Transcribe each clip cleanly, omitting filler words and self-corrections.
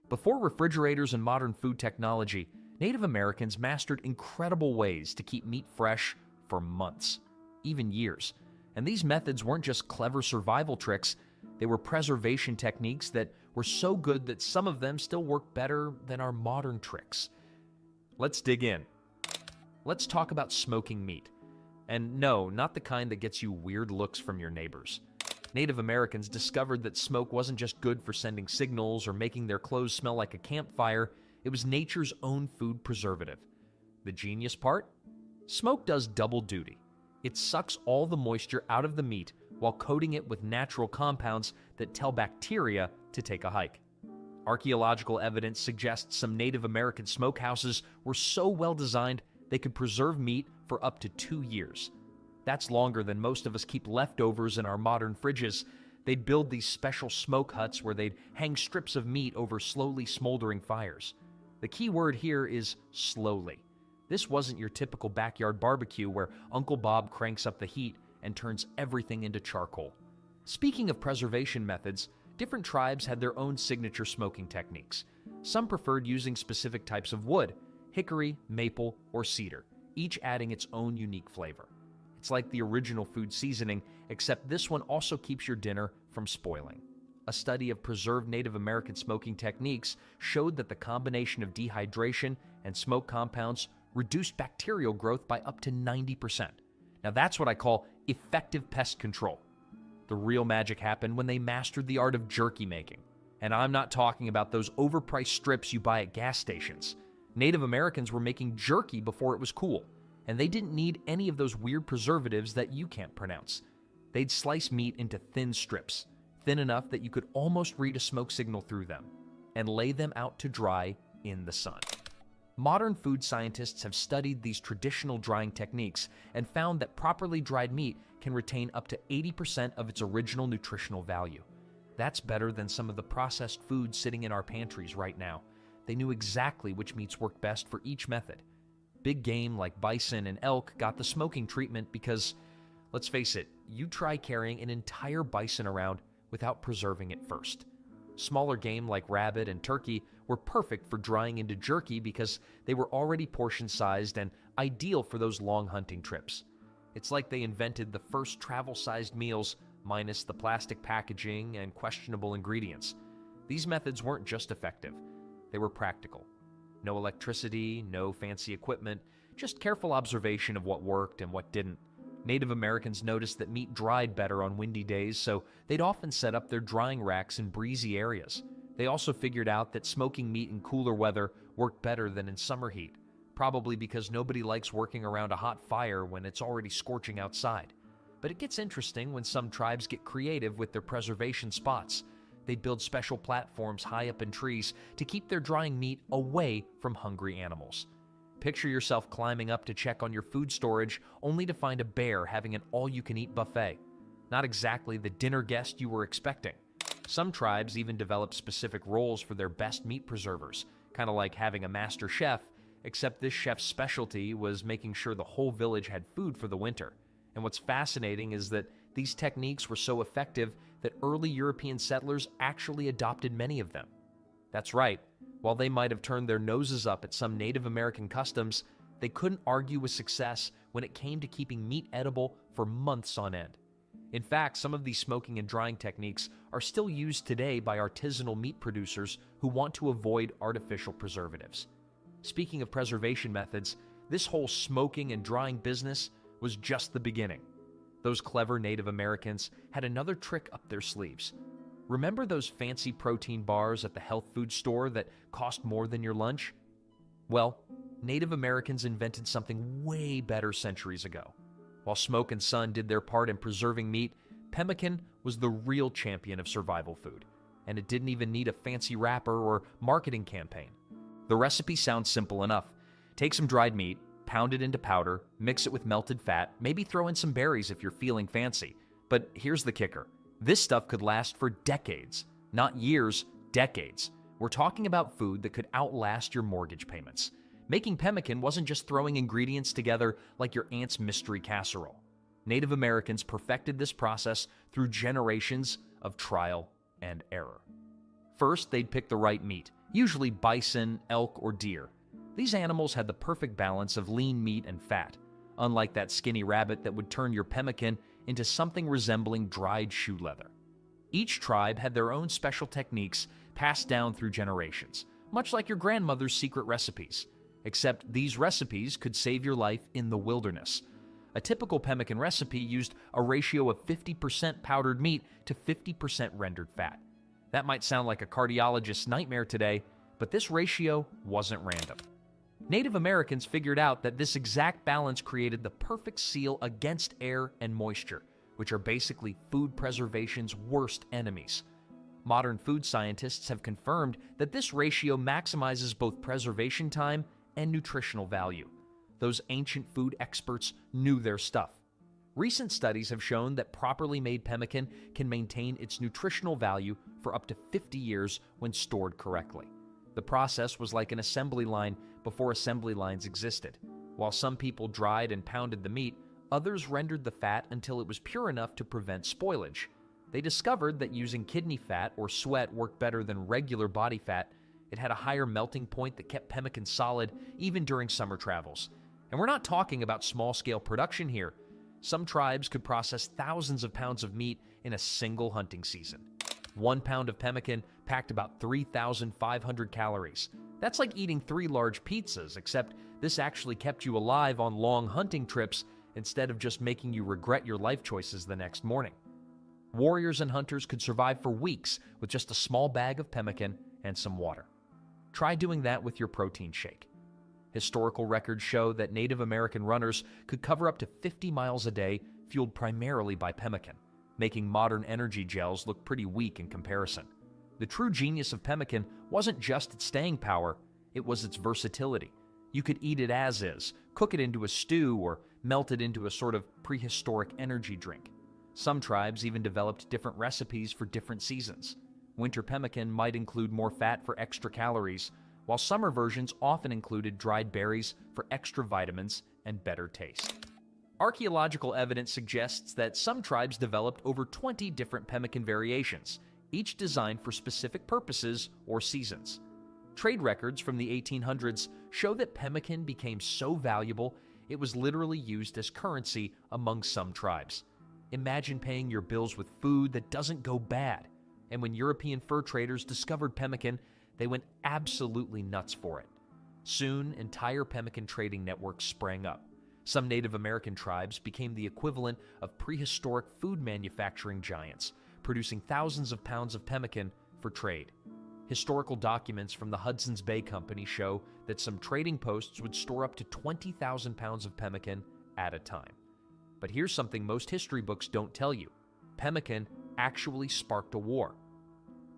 Before refrigerators and modern food technology, Native Americans mastered incredible ways to keep meat fresh for months, even years. And these methods weren't just clever survival tricks, they were preservation techniques that were so good that some of them still work better than our modern tricks. Let's dig in. Let's talk about smoking meat. And no, not the kind that gets you weird looks from your neighbors. Native Americans discovered that smoke wasn't just good for sending signals or making their clothes smell like a campfire, it was nature's own food preservative. The genius part? Smoke does double duty. It sucks all the moisture out of the meat while coating it with natural compounds that tell bacteria to take a hike. Archaeological evidence suggests some Native American smokehouses were so well designed they could preserve meat for up to 2 years. That's longer than most of us keep leftovers in our modern fridges. They'd build these special smoke huts where they'd hang strips of meat over slowly smoldering fires. The key word here is slowly. This wasn't your typical backyard barbecue where Uncle Bob cranks up the heat and turns everything into charcoal. Speaking of preservation methods, different tribes had their own signature smoking techniques. Some preferred using specific types of wood, hickory, maple, or cedar, each adding its own unique flavor. It's like the original food seasoning, except this one also keeps your dinner from spoiling. A study of preserved Native American smoking techniques showed that the combination of dehydration and smoke compounds reduced bacterial growth by up to 90%. Now that's what I call effective pest control. The real magic happened when they mastered the art of jerky making. And I'm not talking about those overpriced strips you buy at gas stations. Native Americans were making jerky before it was cool. And they didn't need any of those weird preservatives that you can't pronounce. They'd slice meat into thin strips, thin enough that you could almost read a smoke signal through them, and lay them out to dry in the sun. Modern food scientists have studied these traditional drying techniques and found that properly dried meat can retain up to 80% of its original nutritional value. That's better than some of the processed foods sitting in our pantries right now. They knew exactly which meats worked best for each method. Big game like bison and elk got the smoking treatment because, let's face it, you try carrying an entire bison around without preserving it first. Smaller game like rabbit and turkey were perfect for drying into jerky because they were already portion-sized and ideal for those long hunting trips. It's like they invented the first travel-sized meals minus the plastic packaging and questionable ingredients. These methods weren't just effective, they were practical. No electricity, no fancy equipment, just careful observation of what worked and what didn't. Native Americans noticed that meat dried better on windy days, so they'd often set up their drying racks in breezy areas. They also figured out that smoking meat in cooler weather worked better than in summer heat, probably because nobody likes working around a hot fire when it's already scorching outside. But it gets interesting when some tribes get creative with their preservation spots. They'd build special platforms high up in trees to keep their drying meat away from hungry animals. Picture yourself climbing up to check on your food storage only to find a bear having an all-you-can-eat buffet. Not exactly the dinner guest you were expecting. Some tribes even developed specific roles for their best meat preservers, kind of like having a master chef, except this chef's specialty was making sure the whole village had food for the winter. And what's fascinating is that these techniques were so effective that early European settlers actually adopted many of them. That's right, while they might have turned their noses up at some Native American customs, they couldn't argue with success when it came to keeping meat edible for months on end. In fact, some of these smoking and drying techniques are still used today by artisanal meat producers who want to avoid artificial preservatives. Speaking of preservation methods, this whole smoking and drying business was just the beginning. Those clever Native Americans had another trick up their sleeves. Remember those fancy protein bars at the health food store that cost more than your lunch? Well, Native Americans invented something way better centuries ago. While smoke and sun did their part in preserving meat, pemmican was the real champion of survival food, and it didn't even need a fancy wrapper or marketing campaign. The recipe sounds simple enough. Take some dried meat, pound it into powder, mix it with melted fat, maybe throw in some berries if you're feeling fancy. But here's the kicker. This stuff could last for decades. Not years, decades. We're talking about food that could outlast your mortgage payments. Making pemmican wasn't just throwing ingredients together like your aunt's mystery casserole. Native Americans perfected this process through generations of trial and error. First, they'd pick the right meat, usually bison, elk, or deer. These animals had the perfect balance of lean meat and fat, unlike that skinny rabbit that would turn your pemmican into something resembling dried shoe leather. Each tribe had their own special techniques passed down through generations, much like your grandmother's secret recipes, except these recipes could save your life in the wilderness. A typical pemmican recipe used a ratio of 50% powdered meat to 50% rendered fat. That might sound like a cardiologist's nightmare today, but this ratio wasn't random. Native Americans figured out that this exact balance created the perfect seal against air and moisture, which are basically food preservation's worst enemies. Modern food scientists have confirmed that this ratio maximizes both preservation time and nutritional value. Those ancient food experts knew their stuff. Recent studies have shown that properly made pemmican can maintain its nutritional value for up to 50 years when stored correctly. The process was like an assembly line before assembly lines existed. While some people dried and pounded the meat, others rendered the fat until it was pure enough to prevent spoilage. They discovered that using kidney fat or sweat worked better than regular body fat. It had a higher melting point that kept pemmican solid even during summer travels. And we're not talking about small-scale production here. Some tribes could process thousands of pounds of meat in a single hunting season. 1 pound of pemmican packed about 3,500 calories. That's like eating 3 large pizzas, except this actually kept you alive on long hunting trips instead of just making you regret your life choices the next morning. Warriors and hunters could survive for weeks with just a small bag of pemmican and some water. Try doing that with your protein shake. Historical records show that Native American runners could cover up to 50 miles a day, fueled primarily by pemmican, making modern energy gels look pretty weak in comparison. The true genius of pemmican wasn't just its staying power, it was its versatility. You could eat it as is, cook it into a stew, or melt it into a sort of prehistoric energy drink. Some tribes even developed different recipes for different seasons. Winter pemmican might include more fat for extra calories, while summer versions often included dried berries for extra vitamins and better taste. Archaeological evidence suggests that some tribes developed over 20 different pemmican variations, each designed for specific purposes or seasons. Trade records from the 1800s show that pemmican became so valuable it was literally used as currency among some tribes. Imagine paying your bills with food that doesn't go bad. And when European fur traders discovered pemmican, they went absolutely nuts for it. Soon, entire pemmican trading networks sprang up. Some Native American tribes became the equivalent of prehistoric food manufacturing giants, producing thousands of pounds of pemmican for trade. Historical documents from the Hudson's Bay Company show that some trading posts would store up to 20,000 pounds of pemmican at a time. But here's something most history books don't tell you. Pemmican actually sparked a war.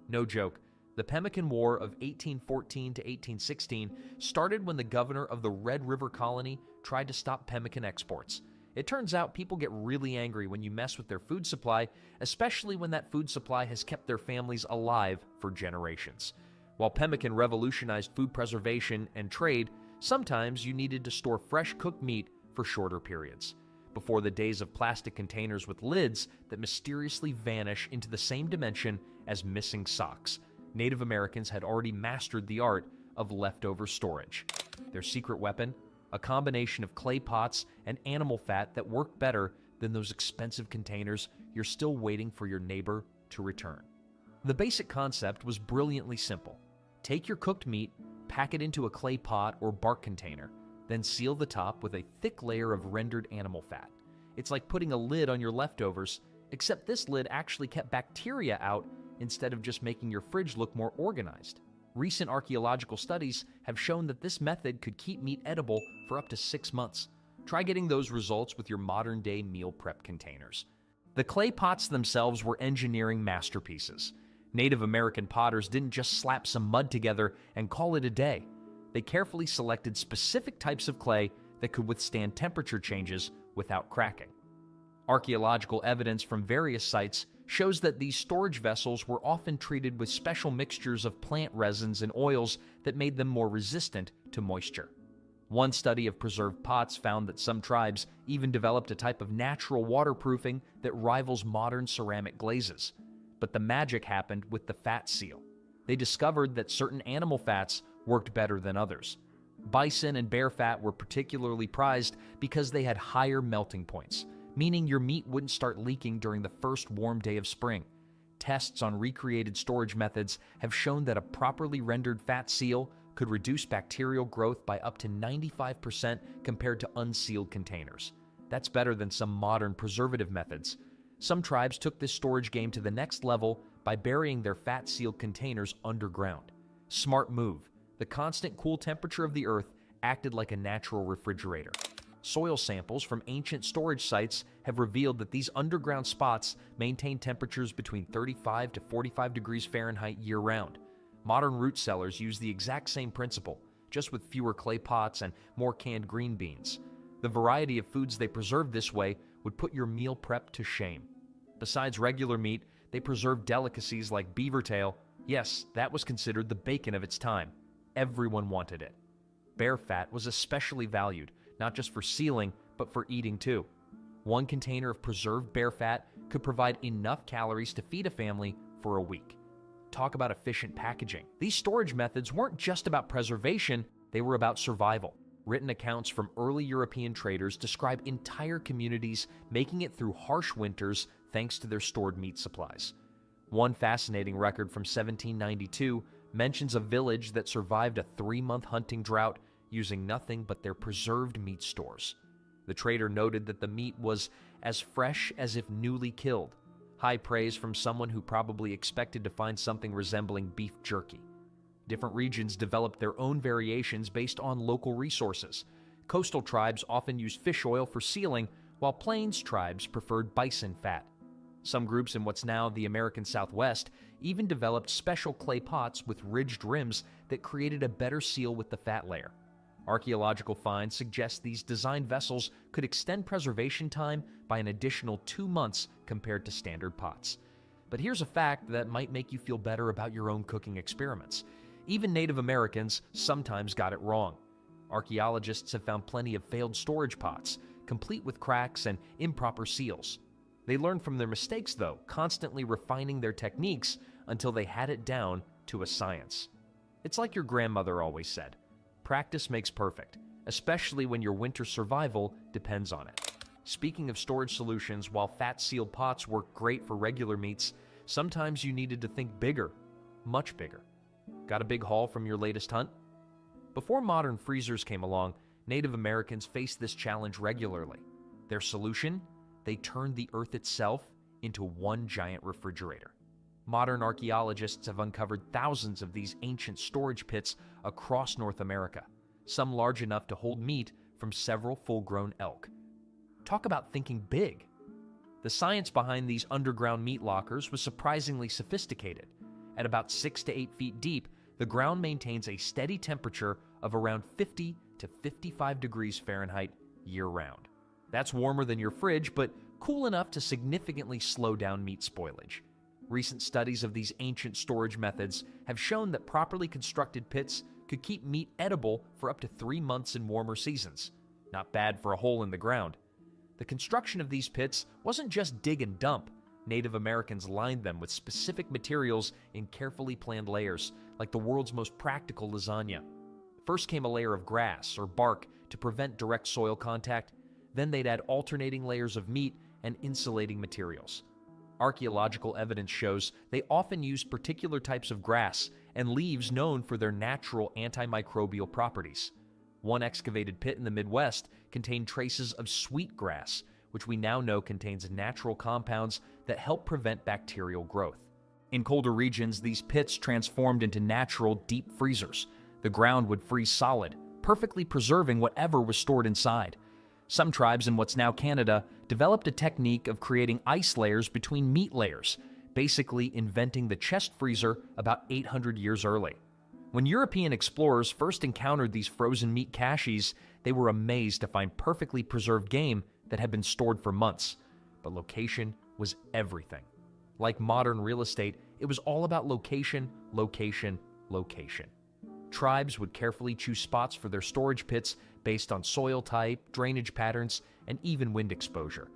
No joke, the Pemmican War of 1814 to 1816 started when the governor of the Red River Colony tried to stop pemmican exports. It turns out people get really angry when you mess with their food supply, especially when that food supply has kept their families alive for generations. While pemmican revolutionized food preservation and trade, sometimes you needed to store fresh cooked meat for shorter periods. Before the days of plastic containers with lids that mysteriously vanish into the same dimension as missing socks, Native Americans had already mastered the art of leftover storage. Their secret weapon? A combination of clay pots and animal fat that worked better than those expensive containers you're still waiting for your neighbor to return. The basic concept was brilliantly simple. Take your cooked meat, pack it into a clay pot or bark container, then seal the top with a thick layer of rendered animal fat. It's like putting a lid on your leftovers, except this lid actually kept bacteria out instead of just making your fridge look more organized. Recent archaeological studies have shown that this method could keep meat edible for up to 6 months. Try getting those results with your modern-day meal prep containers. The clay pots themselves were engineering masterpieces. Native American potters didn't just slap some mud together and call it a day. They carefully selected specific types of clay that could withstand temperature changes without cracking. Archaeological evidence from various sites shows that these storage vessels were often treated with special mixtures of plant resins and oils that made them more resistant to moisture. One study of preserved pots found that some tribes even developed a type of natural waterproofing that rivals modern ceramic glazes. But the magic happened with the fat seal. They discovered that certain animal fats worked better than others. Bison and bear fat were particularly prized because they had higher melting points, meaning your meat wouldn't start leaking during the first warm day of spring. Tests on recreated storage methods have shown that a properly rendered fat seal could reduce bacterial growth by up to 95% compared to unsealed containers. That's better than some modern preservative methods. Some tribes took this storage game to the next level by burying their fat-sealed containers underground. Smart move. The constant cool temperature of the earth acted like a natural refrigerator. Soil samples from ancient storage sites have revealed that these underground spots maintain temperatures between 35 to 45 degrees Fahrenheit year-round. Modern root cellars use the exact same principle, just with fewer clay pots and more canned green beans. The variety of foods they preserve this way would put your meal prep to shame. Besides regular meat, they preserve delicacies like beaver tail. Yes, that was considered the bacon of its time. Everyone wanted it. Bear fat was especially valued, not just for sealing, but for eating too. One container of preserved bear fat could provide enough calories to feed a family for a week. Talk about efficient packaging. These storage methods weren't just about preservation, they were about survival. Written accounts from early European traders describe entire communities making it through harsh winters thanks to their stored meat supplies. One fascinating record from 1792 mentions a village that survived a 3-month hunting drought using nothing but their preserved meat stores. The trader noted that the meat was as fresh as if newly killed. High praise from someone who probably expected to find something resembling beef jerky. Different regions developed their own variations based on local resources. Coastal tribes often used fish oil for sealing, while plains tribes preferred bison fat. Some groups in what's now the American Southwest even developed special clay pots with ridged rims that created a better seal with the fat layer. Archaeological finds suggest these designed vessels could extend preservation time by an additional 2 months compared to standard pots. But here's a fact that might make you feel better about your own cooking experiments. Even Native Americans sometimes got it wrong. Archaeologists have found plenty of failed storage pots, complete with cracks and improper seals. They learned from their mistakes, though, constantly refining their techniques until they had it down to a science. It's like your grandmother always said, practice makes perfect, especially when your winter survival depends on it. Speaking of storage solutions, while fat-sealed pots work great for regular meats, sometimes you needed to think bigger, much bigger. Got a big haul from your latest hunt? Before modern freezers came along, Native Americans faced this challenge regularly. Their solution? They turned the earth itself into one giant refrigerator. Modern archaeologists have uncovered thousands of these ancient storage pits across North America, some large enough to hold meat from several full-grown elk. Talk about thinking big. The science behind these underground meat lockers was surprisingly sophisticated. At about 6 to 8 feet deep, the ground maintains a steady temperature of around 50 to 55 degrees Fahrenheit year-round. That's warmer than your fridge, but cool enough to significantly slow down meat spoilage. Recent studies of these ancient storage methods have shown that properly constructed pits could keep meat edible for up to 3 months in warmer seasons. Not bad for a hole in the ground. The construction of these pits wasn't just dig and dump. Native Americans lined them with specific materials in carefully planned layers, like the world's most practical lasagna. First came a layer of grass or bark to prevent direct soil contact. Then they'd add alternating layers of meat and insulating materials. Archaeological evidence shows they often used particular types of grass and leaves known for their natural antimicrobial properties. One excavated pit in the Midwest contained traces of sweet grass, which we now know contains natural compounds that help prevent bacterial growth. In colder regions, these pits transformed into natural deep freezers. The ground would freeze solid, perfectly preserving whatever was stored inside. Some tribes in what's now Canada developed a technique of creating ice layers between meat layers, basically inventing the chest freezer about 800 years early. When European explorers first encountered these frozen meat caches, they were amazed to find perfectly preserved game that had been stored for months. But location was everything. Like modern real estate, it was all about location, location, location. Tribes would carefully choose spots for their storage pits based on soil type, drainage patterns, and even wind exposure.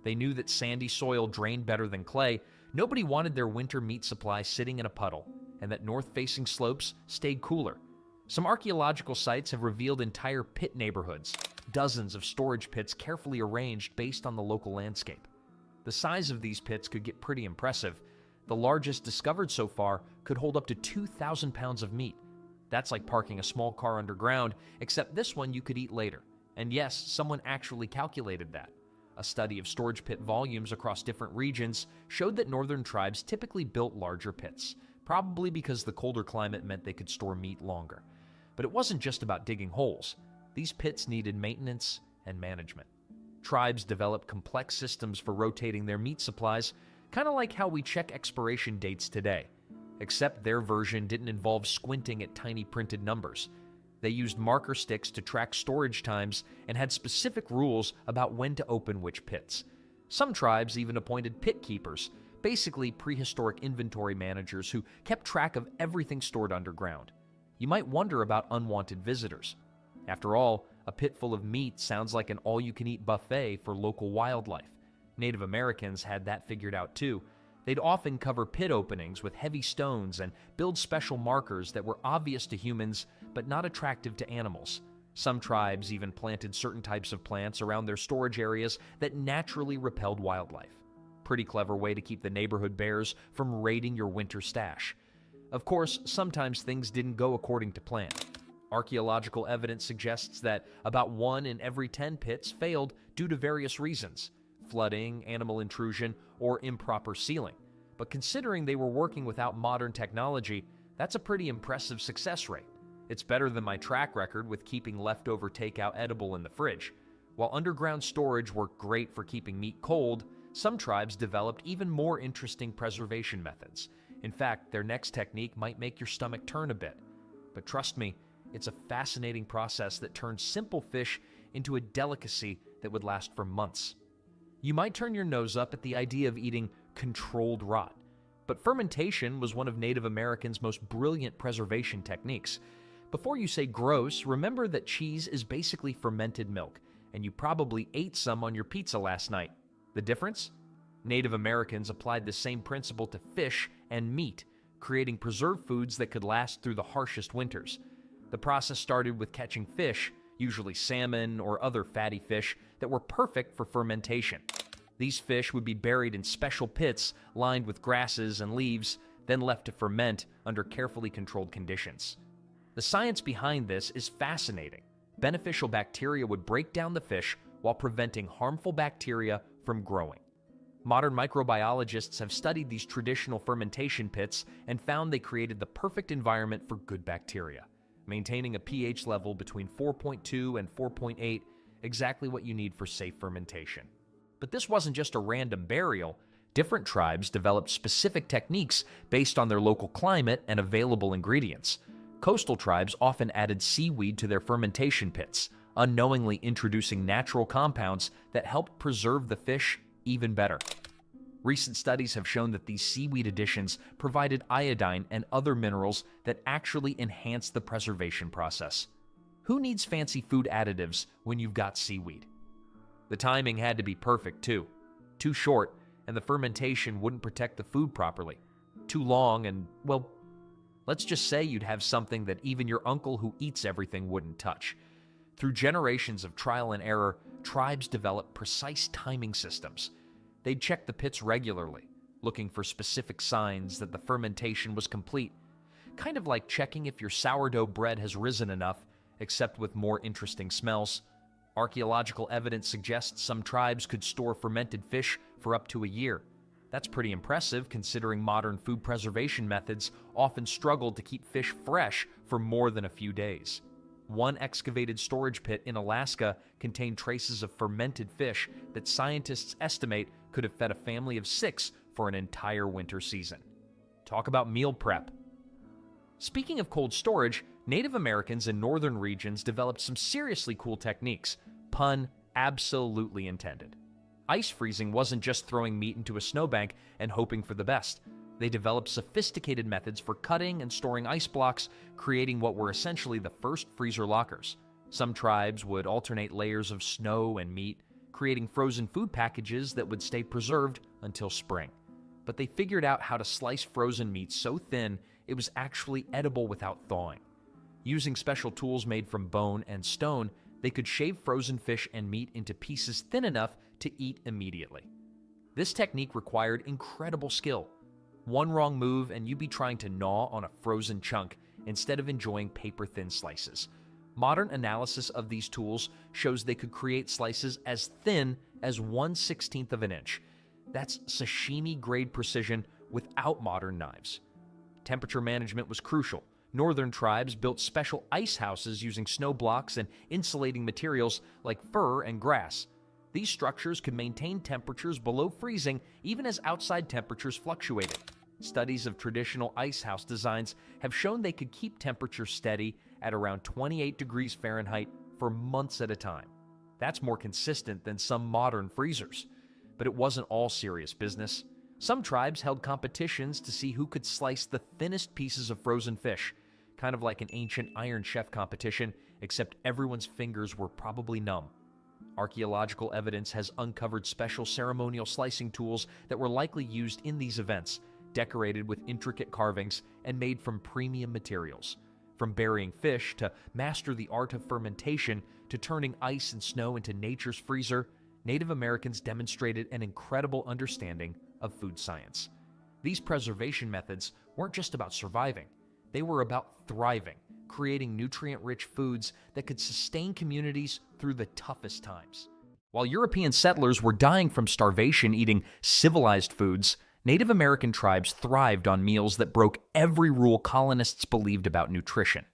They knew that sandy soil drained better than clay, nobody wanted their winter meat supply sitting in a puddle, and that north-facing slopes stayed cooler. Some archaeological sites have revealed entire pit neighborhoods, dozens of storage pits carefully arranged based on the local landscape. The size of these pits could get pretty impressive. The largest discovered so far could hold up to 2,000 pounds of meat. That's like parking a small car underground, except this one you could eat later. And yes, someone actually calculated that. A study of storage pit volumes across different regions showed that northern tribes typically built larger pits, probably because the colder climate meant they could store meat longer. But it wasn't just about digging holes. These pits needed maintenance and management. Tribes developed complex systems for rotating their meat supplies, kind of like how we check expiration dates today. Except their version didn't involve squinting at tiny printed numbers. They used marker sticks to track storage times and had specific rules about when to open which pits. Some tribes even appointed pit keepers, basically prehistoric inventory managers who kept track of everything stored underground. You might wonder about unwanted visitors. After all, a pit full of meat sounds like an all-you-can-eat buffet for local wildlife. Native Americans had that figured out too. They'd often cover pit openings with heavy stones and build special markers that were obvious to humans but not attractive to animals. Some tribes even planted certain types of plants around their storage areas that naturally repelled wildlife. Pretty clever way to keep the neighborhood bears from raiding your winter stash. Of course, sometimes things didn't go according to plan. Archaeological evidence suggests that about 1 in every 10 pits failed due to various reasons: flooding, animal intrusion, or improper sealing. But considering they were working without modern technology, that's a pretty impressive success rate. It's better than my track record with keeping leftover takeout edible in the fridge. While underground storage worked great for keeping meat cold, some tribes developed even more interesting preservation methods. In fact, their next technique might make your stomach turn a bit. But trust me, it's a fascinating process that turns simple fish into a delicacy that would last for months. You might turn your nose up at the idea of eating controlled rot, but fermentation was one of Native Americans' most brilliant preservation techniques. Before you say gross, remember that cheese is basically fermented milk, and you probably ate some on your pizza last night. The difference? Native Americans applied the same principle to fish and meat, creating preserved foods that could last through the harshest winters. The process started with catching fish, usually salmon or other fatty fish, that were perfect for fermentation. These fish would be buried in special pits lined with grasses and leaves, then left to ferment under carefully controlled conditions. The science behind this is fascinating. Beneficial bacteria would break down the fish while preventing harmful bacteria from growing. Modern microbiologists have studied these traditional fermentation pits and found they created the perfect environment for good bacteria, maintaining a pH level between 4.2 and 4.8, exactly what you need for safe fermentation. But this wasn't just a random burial. Different tribes developed specific techniques based on their local climate and available ingredients. Coastal tribes often added seaweed to their fermentation pits, unknowingly introducing natural compounds that helped preserve the fish even better. Recent studies have shown that these seaweed additions provided iodine and other minerals that actually enhance the preservation process. Who needs fancy food additives when you've got seaweed? The timing had to be perfect too. Too short, and the fermentation wouldn't protect the food properly. Too long, and, well, let's just say you'd have something that even your uncle who eats everything wouldn't touch. Through generations of trial and error, tribes developed precise timing systems. They'd check the pits regularly, looking for specific signs that the fermentation was complete. Kind of like checking if your sourdough bread has risen enough, except with more interesting smells. Archaeological evidence suggests some tribes could store fermented fish for up to a year. That's pretty impressive considering modern food preservation methods often struggle to keep fish fresh for more than a few days. One excavated storage pit in Alaska contained traces of fermented fish that scientists estimate could have fed a family of 6 for an entire winter season. Talk about meal prep. Speaking of cold storage, Native Americans in northern regions developed some seriously cool techniques. Pun absolutely intended. Ice freezing wasn't just throwing meat into a snowbank and hoping for the best. They developed sophisticated methods for cutting and storing ice blocks, creating what were essentially the first freezer lockers. Some tribes would alternate layers of snow and meat, creating frozen food packages that would stay preserved until spring. But they figured out how to slice frozen meat so thin it was actually edible without thawing. Using special tools made from bone and stone, they could shave frozen fish and meat into pieces thin enough to eat immediately. This technique required incredible skill. One wrong move and you'd be trying to gnaw on a frozen chunk instead of enjoying paper-thin slices. Modern analysis of these tools shows they could create slices as thin as 1/16 of an inch. That's sashimi-grade precision without modern knives. Temperature management was crucial. Northern tribes built special ice houses using snow blocks and insulating materials like fur and grass. These structures could maintain temperatures below freezing even as outside temperatures fluctuated. Studies of traditional ice house designs have shown they could keep temperatures steady at around 28 degrees Fahrenheit for months at a time. That's more consistent than some modern freezers. But it wasn't all serious business. Some tribes held competitions to see who could slice the thinnest pieces of frozen fish, kind of like an ancient Iron Chef competition, except everyone's fingers were probably numb. Archaeological evidence has uncovered special ceremonial slicing tools that were likely used in these events, decorated with intricate carvings and made from premium materials. From burying fish to master the art of fermentation to turning ice and snow into nature's freezer, Native Americans demonstrated an incredible understanding of food science. These preservation methods weren't just about surviving, they were about thriving, creating nutrient-rich foods that could sustain communities through the toughest times. While European settlers were dying from starvation eating civilized foods, Native American tribes thrived on meals that broke every rule colonists believed about nutrition.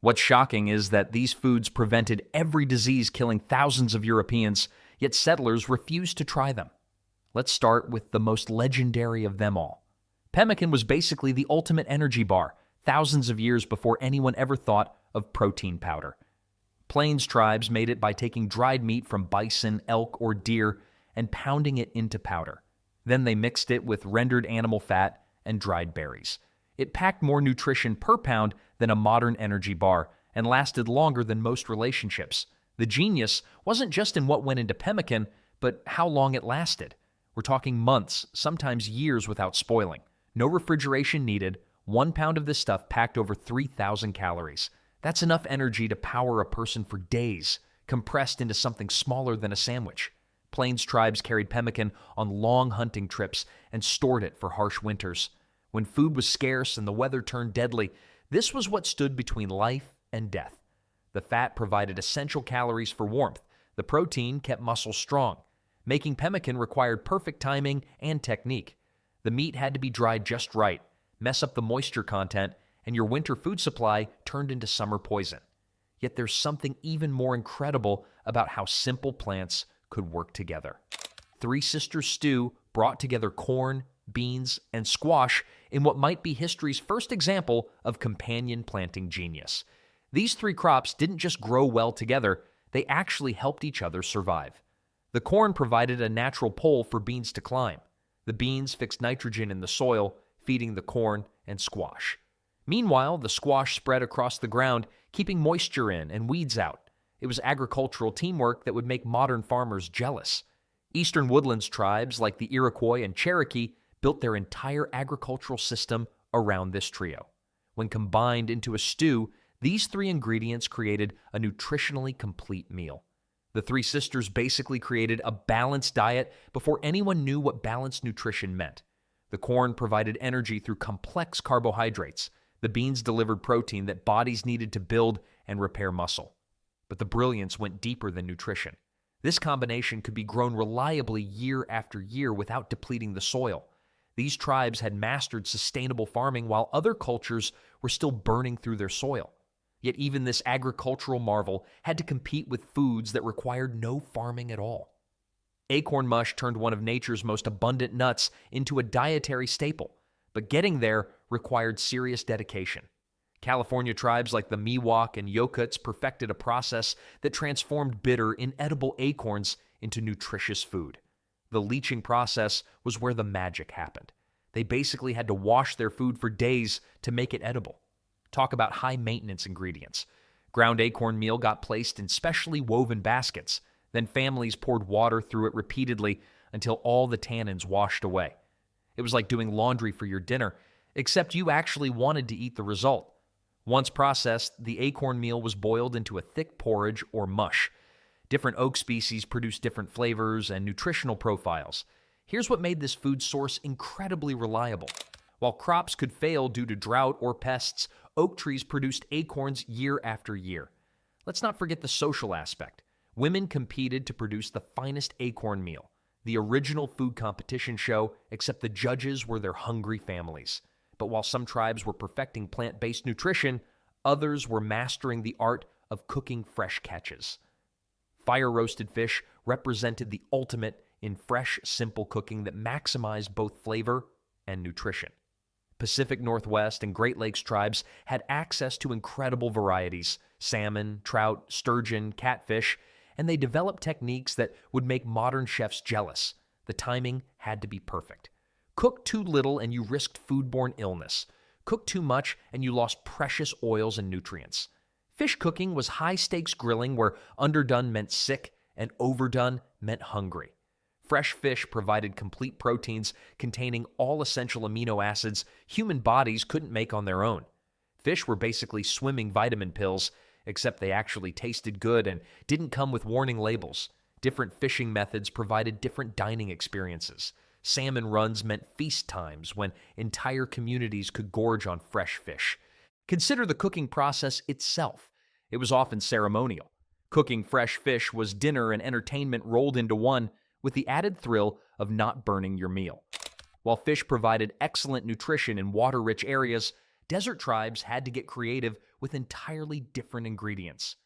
What's shocking is that these foods prevented every disease killing thousands of Europeans, yet settlers refused to try them. Let's start with the most legendary of them all. Pemmican was basically the ultimate energy bar, thousands of years before anyone ever thought of protein powder. Plains tribes made it by taking dried meat from bison, elk, or deer and pounding it into powder. Then they mixed it with rendered animal fat and dried berries. It packed more nutrition per pound than a modern energy bar and lasted longer than most relationships. The genius wasn't just in what went into pemmican, but how long it lasted. We're talking months, sometimes years without spoiling. No refrigeration needed. 1 pound of this stuff packed over 3,000 calories. That's enough energy to power a person for days, compressed into something smaller than a sandwich. Plains tribes carried pemmican on long hunting trips and stored it for harsh winters. When food was scarce and the weather turned deadly, this was what stood between life and death. The fat provided essential calories for warmth. The protein kept muscles strong. Making pemmican required perfect timing and technique. The meat had to be dried just right, mess up the moisture content, and your winter food supply turned into summer poison. Yet there's something even more incredible about how simple plants could work together. Three Sisters stew brought together corn, beans, and squash in what might be history's first example of companion planting genius. These three crops didn't just grow well together, they actually helped each other survive. The corn provided a natural pole for beans to climb. The beans fixed nitrogen in the soil, feeding the corn and squash. Meanwhile, the squash spread across the ground, keeping moisture in and weeds out. It was agricultural teamwork that would make modern farmers jealous. Eastern woodlands tribes like the Iroquois and Cherokee built their entire agricultural system around this trio. When combined into a stew, these three ingredients created a nutritionally complete meal. The Three Sisters basically created a balanced diet before anyone knew what balanced nutrition meant. The corn provided energy through complex carbohydrates. The beans delivered protein that bodies needed to build and repair muscle. But the brilliance went deeper than nutrition. This combination could be grown reliably year after year without depleting the soil. These tribes had mastered sustainable farming while other cultures were still burning through their soil. Yet even this agricultural marvel had to compete with foods that required no farming at all. Acorn mush turned one of nature's most abundant nuts into a dietary staple, but getting there required serious dedication. California tribes like the Miwok and Yokuts perfected a process that transformed bitter, inedible acorns into nutritious food. The leaching process was where the magic happened. They basically had to wash their food for days to make it edible. Talk about high-maintenance ingredients. Ground acorn meal got placed in specially woven baskets. Then families poured water through it repeatedly until all the tannins washed away. It was like doing laundry for your dinner, except you actually wanted to eat the result. Once processed, the acorn meal was boiled into a thick porridge or mush. Different oak species produce different flavors and nutritional profiles. Here's what made this food source incredibly reliable. While crops could fail due to drought or pests, oak trees produced acorns year after year. Let's not forget the social aspect. Women competed to produce the finest acorn meal, the original food competition show, except the judges were their hungry families. But while some tribes were perfecting plant-based nutrition, others were mastering the art of cooking fresh catches. Fire-roasted fish represented the ultimate in fresh, simple cooking that maximized both flavor and nutrition. Pacific Northwest and Great Lakes tribes had access to incredible varieties: salmon, trout, sturgeon, catfish, and they developed techniques that would make modern chefs jealous. The timing had to be perfect. Cook too little and you risked foodborne illness. Cook too much and you lost precious oils and nutrients. Fish cooking was high-stakes grilling where underdone meant sick and overdone meant hungry. Fresh fish provided complete proteins containing all essential amino acids human bodies couldn't make on their own. Fish were basically swimming vitamin pills, except they actually tasted good and didn't come with warning labels. Different fishing methods provided different dining experiences. Salmon runs meant feast times when entire communities could gorge on fresh fish. Consider the cooking process itself. It was often ceremonial. Cooking fresh fish was dinner and entertainment rolled into one, with the added thrill of not burning your meal. While fish provided excellent nutrition in water-rich areas, desert tribes had to get creative with entirely different ingredients.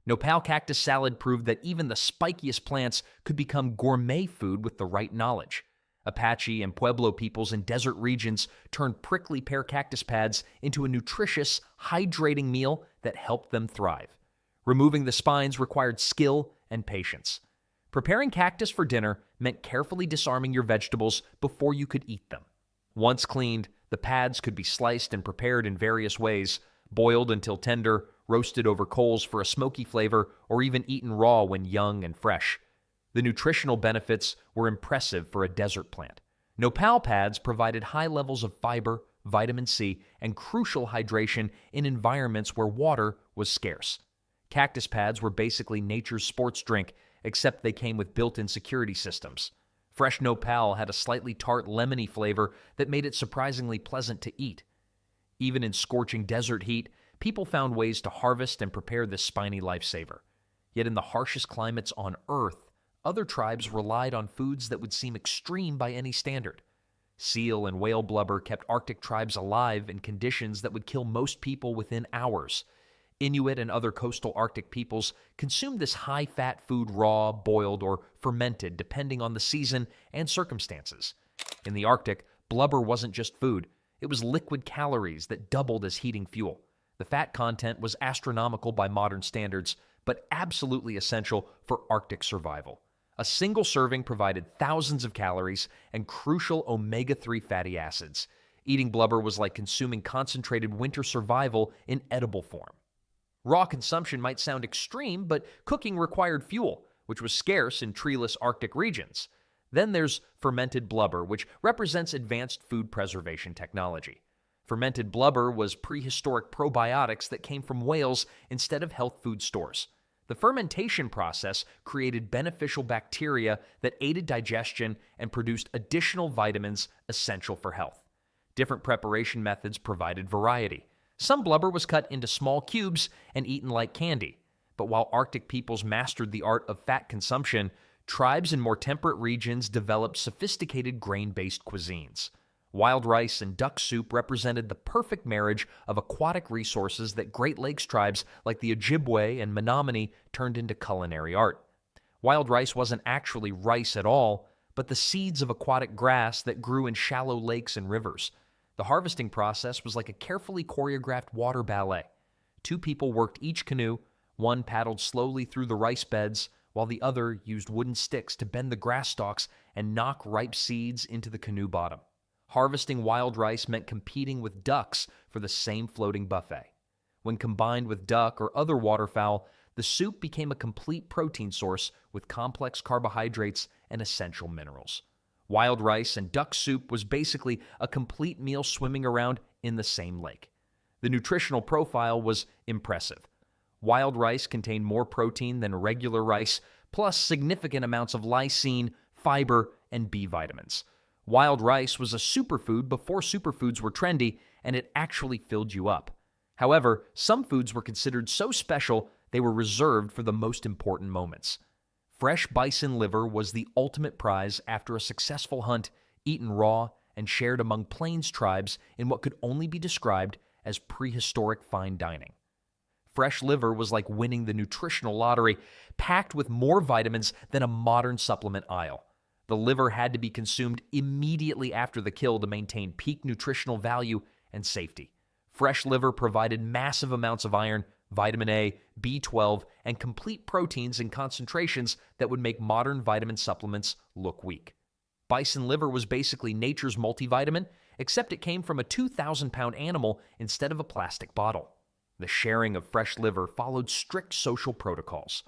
Nopal cactus salad proved that even the spikiest plants could become gourmet food with the right knowledge. Apache and Pueblo peoples in desert regions turned prickly pear cactus pads into a nutritious, hydrating meal that helped them thrive. Removing the spines required skill and patience. Preparing cactus for dinner meant carefully disarming your vegetables before you could eat them. Once cleaned, the pads could be sliced and prepared in various ways: boiled until tender, roasted over coals for a smoky flavor, or even eaten raw when young and fresh. The nutritional benefits were impressive for a desert plant. Nopal pads provided high levels of fiber, vitamin C, and crucial hydration in environments where water was scarce. Cactus pads were basically nature's sports drink, except they came with built-in security systems. Fresh nopal had a slightly tart, lemony flavor that made it surprisingly pleasant to eat. Even in scorching desert heat, people found ways to harvest and prepare this spiny lifesaver. Yet in the harshest climates on Earth, other tribes relied on foods that would seem extreme by any standard. Seal and whale blubber kept Arctic tribes alive in conditions that would kill most people within hours. Inuit and other coastal Arctic peoples consumed this high-fat food raw, boiled, or fermented, depending on the season and circumstances. In the Arctic, blubber wasn't just food. It was liquid calories that doubled as heating fuel. The fat content was astronomical by modern standards, but absolutely essential for Arctic survival. A single serving provided thousands of calories and crucial omega-3 fatty acids. Eating blubber was like consuming concentrated winter survival in edible form. Raw consumption might sound extreme, but cooking required fuel, which was scarce in treeless Arctic regions. Then there's fermented blubber, which represents advanced food preservation technology. Fermented blubber was prehistoric probiotics that came from whales instead of health food stores. The fermentation process created beneficial bacteria that aided digestion and produced additional vitamins essential for health. Different preparation methods provided variety. Some blubber was cut into small cubes and eaten like candy. But while Arctic peoples mastered the art of fat consumption, tribes in more temperate regions developed sophisticated grain-based cuisines. Wild rice and duck soup represented the perfect marriage of aquatic resources that Great Lakes tribes like the Ojibwe and Menominee turned into culinary art. Wild rice wasn't actually rice at all, but the seeds of aquatic grass that grew in shallow lakes and rivers. The harvesting process was like a carefully choreographed water ballet. 2 people worked each canoe. One paddled slowly through the rice beds, while the other used wooden sticks to bend the grass stalks and knock ripe seeds into the canoe bottom. Harvesting wild rice meant competing with ducks for the same floating buffet. When combined with duck or other waterfowl, the soup became a complete protein source with complex carbohydrates and essential minerals. Wild rice and duck soup was basically a complete meal swimming around in the same lake. The nutritional profile was impressive. Wild rice contained more protein than regular rice, plus significant amounts of lysine, fiber, and B vitamins. Wild rice was a superfood before superfoods were trendy, and it actually filled you up. However, some foods were considered so special they were reserved for the most important moments. Fresh bison liver was the ultimate prize after a successful hunt, eaten raw and shared among plains tribes in what could only be described as prehistoric fine dining. Fresh liver was like winning the nutritional lottery, packed with more vitamins than a modern supplement aisle. The liver had to be consumed immediately after the kill to maintain peak nutritional value and safety. Fresh liver provided massive amounts of iron, vitamin A, B12, and complete proteins in concentrations that would make modern vitamin supplements look weak. Bison liver was basically nature's multivitamin, except it came from a 2,000-pound animal instead of a plastic bottle. The sharing of fresh liver followed strict social protocols.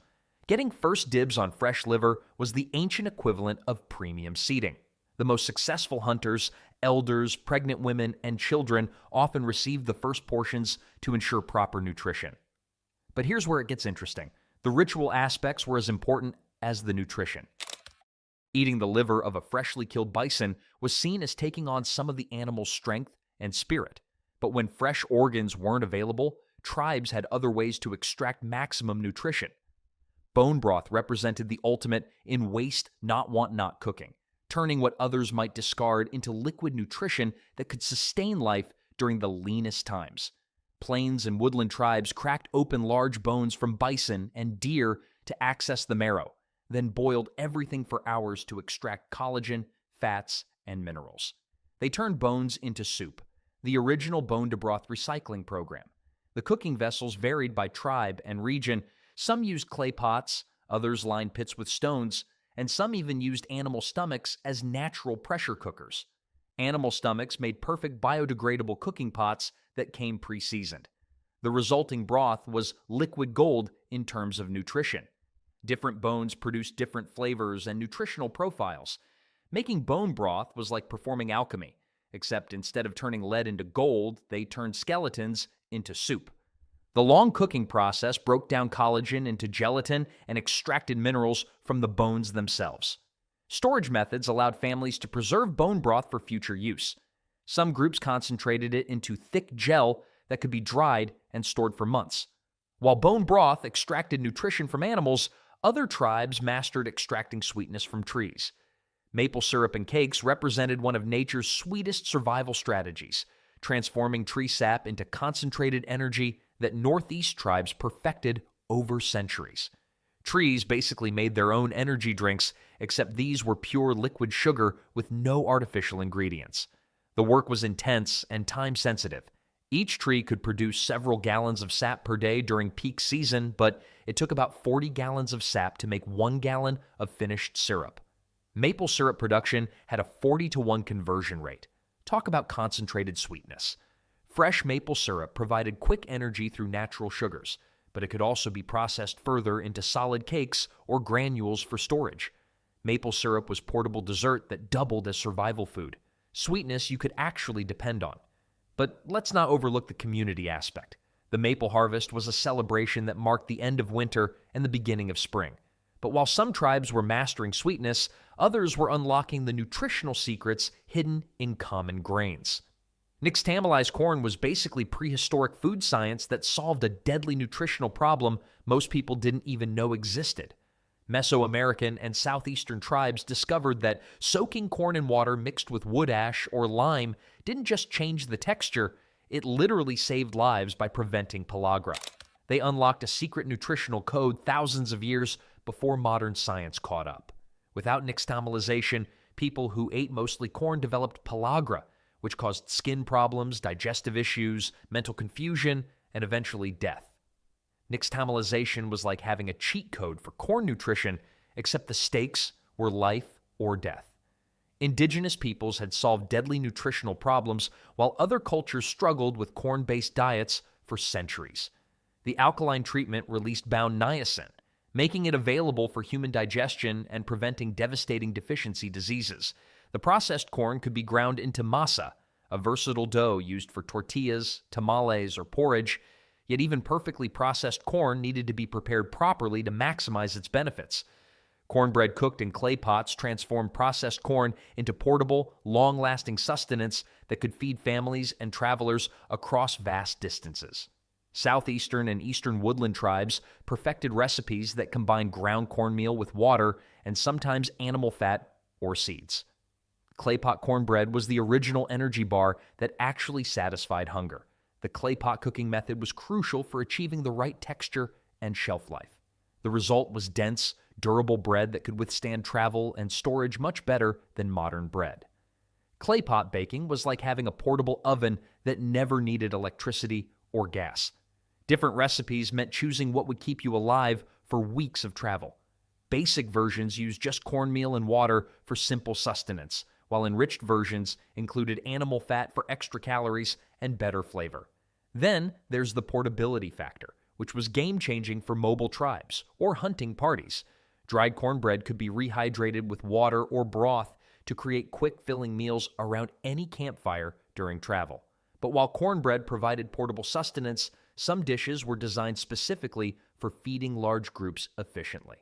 Getting first dibs on fresh liver was the ancient equivalent of premium seating. The most successful hunters, elders, pregnant women, and children often received the first portions to ensure proper nutrition. But here's where it gets interesting. The ritual aspects were as important as the nutrition. Eating the liver of a freshly killed bison was seen as taking on some of the animal's strength and spirit. But when fresh organs weren't available, tribes had other ways to extract maximum nutrition. Bone broth represented the ultimate in waste, not want, not cooking, turning what others might discard into liquid nutrition that could sustain life during the leanest times. Plains and woodland tribes cracked open large bones from bison and deer to access the marrow, then boiled everything for hours to extract collagen, fats, and minerals. They turned bones into soup, the original bone-to-broth recycling program. The cooking vessels varied by tribe and region. Some used clay pots, others lined pits with stones, and some even used animal stomachs as natural pressure cookers. Animal stomachs made perfect biodegradable cooking pots that came pre-seasoned. The resulting broth was liquid gold in terms of nutrition. Different bones produced different flavors and nutritional profiles. Making bone broth was like performing alchemy, except instead of turning lead into gold, they turned skeletons into soup. The long cooking process broke down collagen into gelatin and extracted minerals from the bones themselves. Storage methods allowed families to preserve bone broth for future use. Some groups concentrated it into thick gel that could be dried and stored for months. While bone broth extracted nutrition from animals, other tribes mastered extracting sweetness from trees. Maple syrup and cakes represented one of nature's sweetest survival strategies, transforming tree sap into concentrated energy that Northeast tribes perfected over centuries. Trees basically made their own energy drinks, except these were pure liquid sugar with no artificial ingredients. The work was intense and time-sensitive. Each tree could produce several gallons of sap per day during peak season, but it took about 40 gallons of sap to make 1 gallon of finished syrup. Maple syrup production had a 40-to-1 conversion rate. Talk about concentrated sweetness. Fresh maple syrup provided quick energy through natural sugars, but it could also be processed further into solid cakes or granules for storage. Maple syrup was portable dessert that doubled as survival food, sweetness you could actually depend on. But let's not overlook the community aspect. The maple harvest was a celebration that marked the end of winter and the beginning of spring. But while some tribes were mastering sweetness, others were unlocking the nutritional secrets hidden in common grains. Nixtamalized corn was basically prehistoric food science that solved a deadly nutritional problem most people didn't even know existed. Mesoamerican and southeastern tribes discovered that soaking corn in water mixed with wood ash or lime didn't just change the texture, it literally saved lives by preventing pellagra. They unlocked a secret nutritional code thousands of years before modern science caught up. Without nixtamalization, people who ate mostly corn developed pellagra, which caused skin problems, digestive issues, mental confusion, and eventually death. Nixtamalization was like having a cheat code for corn nutrition, except the stakes were life or death. Indigenous peoples had solved deadly nutritional problems, while other cultures struggled with corn-based diets for for centuries. The alkaline treatment released bound niacin, making it available for human digestion and preventing devastating deficiency diseases. The processed corn could be ground into masa, a versatile dough used for tortillas, tamales, or porridge, yet even perfectly processed corn needed to be prepared properly to maximize its benefits. Cornbread cooked in clay pots transformed processed corn into portable, long-lasting sustenance that could feed families and travelers across vast distances. Southeastern and eastern woodland tribes perfected recipes that combined ground cornmeal with water and sometimes animal fat or seeds. Claypot cornbread was the original energy bar that actually satisfied hunger. The claypot cooking method was crucial for achieving the right texture and shelf life. The result was dense, durable bread that could withstand travel and storage much better than modern bread. Claypot baking was like having a portable oven that never needed electricity or gas. Different recipes meant choosing what would keep you alive for weeks of travel. Basic versions used just cornmeal and water for simple sustenance, while enriched versions included animal fat for extra calories and better flavor. Then there's the portability factor, which was game-changing for mobile tribes or hunting parties. Dried cornbread could be rehydrated with water or broth to create quick-filling meals around any campfire during travel. But while cornbread provided portable sustenance, some dishes were designed specifically for feeding large groups efficiently.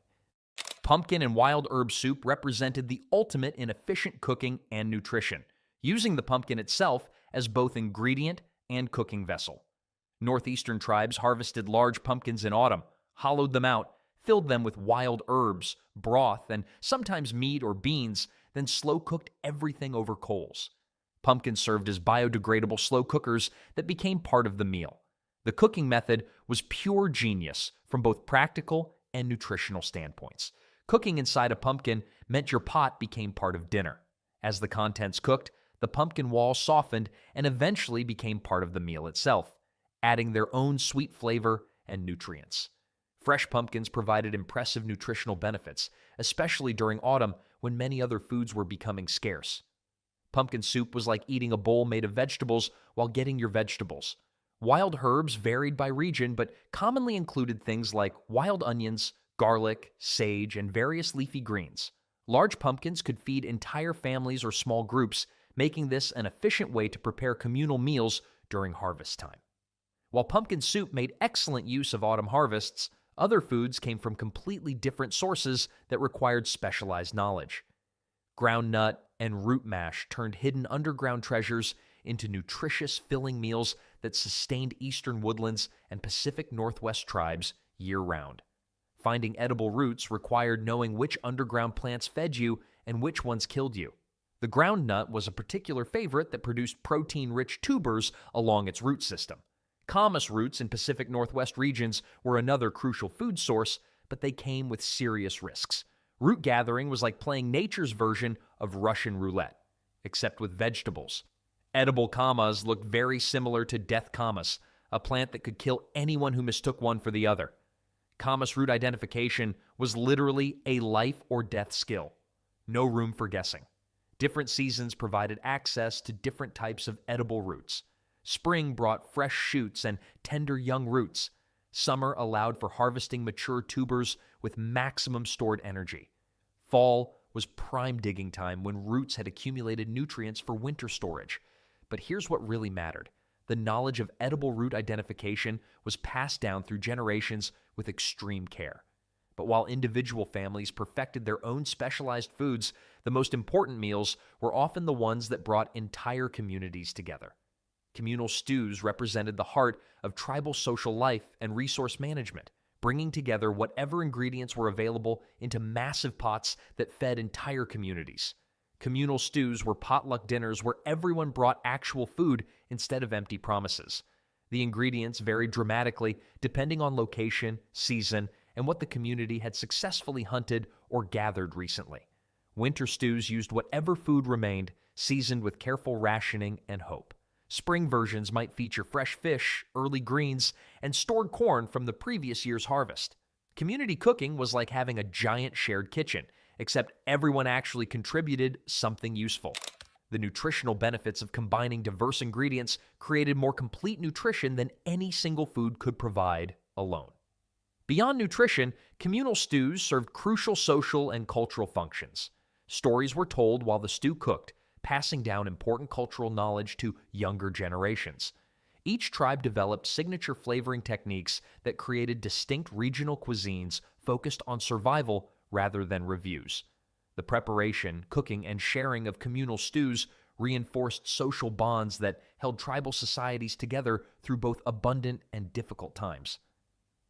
Pumpkin and wild herb soup represented the ultimate in efficient cooking and nutrition, using the pumpkin itself as both ingredient and cooking vessel. Northeastern tribes harvested large pumpkins in autumn, hollowed them out, filled them with wild herbs, broth, and sometimes meat or beans, then slow-cooked everything over coals. Pumpkins served as biodegradable slow cookers that became part of the meal. The cooking method was pure genius from both practical and nutritional standpoints. Cooking inside a pumpkin meant your pot became part of dinner. As the contents cooked, the pumpkin walls softened and eventually became part of the meal itself, adding their own sweet flavor and nutrients. Fresh pumpkins provided impressive nutritional benefits, especially during autumn when many other foods were becoming scarce. Pumpkin soup was like eating a bowl made of vegetables while getting your vegetables. Wild herbs varied by region, but commonly included things like wild onions, garlic, sage, and various leafy greens. Large pumpkins could feed entire families or small groups, making this an efficient way to prepare communal meals during harvest time. While pumpkin soup made excellent use of autumn harvests, other foods came from completely different sources that required specialized knowledge. Ground nut and root mash turned hidden underground treasures into nutritious, filling meals that sustained eastern woodlands and Pacific Northwest tribes year-round. Finding edible roots required knowing which underground plants fed you and which ones killed you. The ground nut was a particular favorite that produced protein-rich tubers along its root system. Camas roots in Pacific Northwest regions were another crucial food source, but they came with serious risks. Root gathering was like playing nature's version of Russian roulette, except with vegetables. Edible camas looked very similar to death camas, a plant that could kill anyone who mistook one for the other. Camas root identification was literally a life or death skill. No room for guessing. Different seasons provided access to different types of edible roots. Spring brought fresh shoots and tender young roots. Summer allowed for harvesting mature tubers with maximum stored energy. Fall was prime digging time when roots had accumulated nutrients for winter storage. But here's what really mattered. The knowledge of edible root identification was passed down through generations with extreme care. But while individual families perfected their own specialized foods, the most important meals were often the ones that brought entire communities together. Communal stews represented the heart of tribal social life and resource management, bringing together whatever ingredients were available into massive pots that fed entire communities. Communal stews were potluck dinners where everyone brought actual food instead of empty promises. The ingredients varied dramatically depending on location, season, and what the community had successfully hunted or gathered recently. Winter stews used whatever food remained, seasoned with careful rationing and hope. Spring versions might feature fresh fish, early greens, and stored corn from the previous year's harvest. Community cooking was like having a giant shared kitchen, except everyone actually contributed something useful. The nutritional benefits of combining diverse ingredients created more complete nutrition than any single food could provide alone. Beyond nutrition, communal stews served crucial social and cultural functions. Stories were told while the stew cooked, passing down important cultural knowledge to younger generations. Each tribe developed signature flavoring techniques that created distinct regional cuisines focused on survival rather than reviews. The preparation, cooking, and sharing of communal stews reinforced social bonds that held tribal societies together through both abundant and difficult times.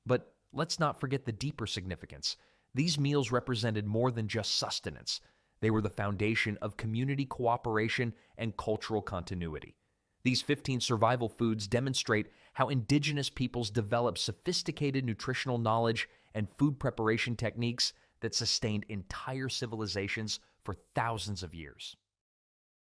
But let's not forget the deeper significance. These meals represented more than just sustenance. They were the foundation of community cooperation and cultural continuity. These 15 survival foods demonstrate how indigenous peoples developed sophisticated nutritional knowledge and food preparation techniques that sustained entire civilizations for thousands of years.